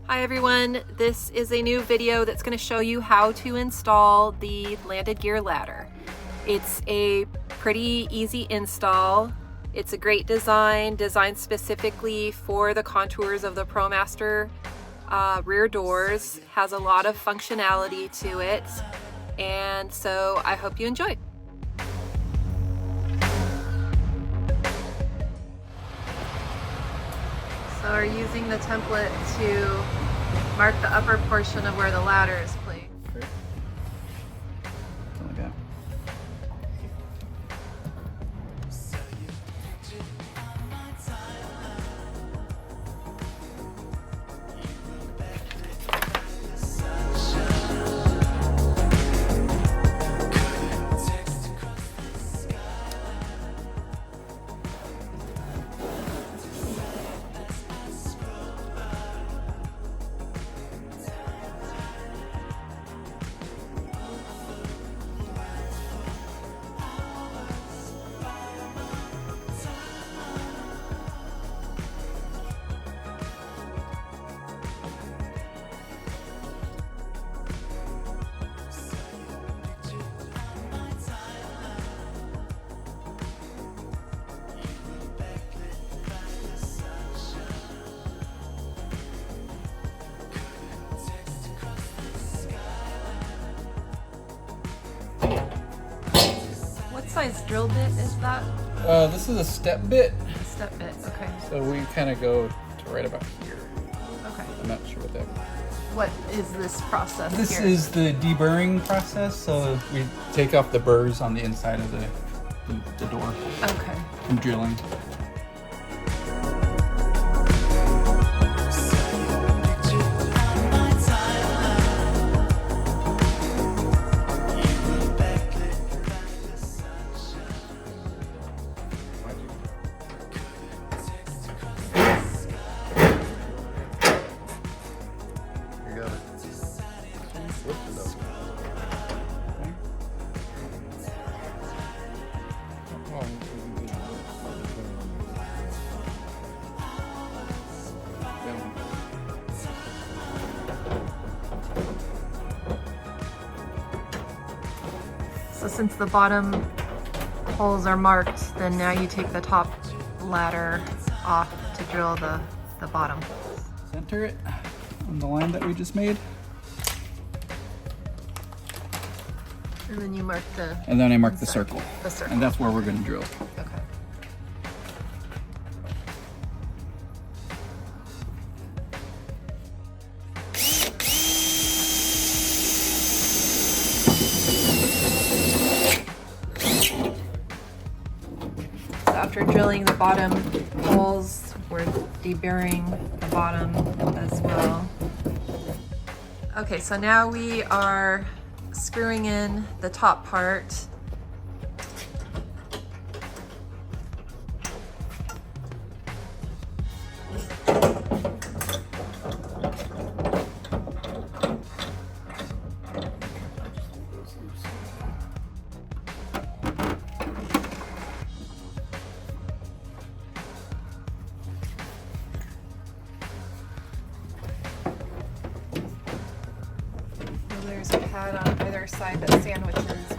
Hi everyone, this is a new video that's going to show you how to install the landed gear ladder. It's a pretty easy install. It's a great design, designed specifically for the contours of the Promaster rear doors. Has a lot of functionality to it, and so I hope you enjoy. So we're using the template to mark the upper portion of where the ladder is placed. Okay. What size drill bit is that? This is a step bit. Step bit, okay. So we kind of go to right about here. Okay. I'm not sure what that means. What is this process This here? is the deburring process. So we take off the burrs on the inside of the door Okay. from drilling. So since the bottom holes are marked, then now you take the top ladder off to drill the bottom holes. Center it on the line that we just made. And then you mark the... And then I mark the inside. circle. The circle. And that's where we're going to drill. Okay. So after drilling the bottom holes, we're deburring the bottom as well. Okay, so now we are screwing in the top part. There's a pad on either side that sandwiches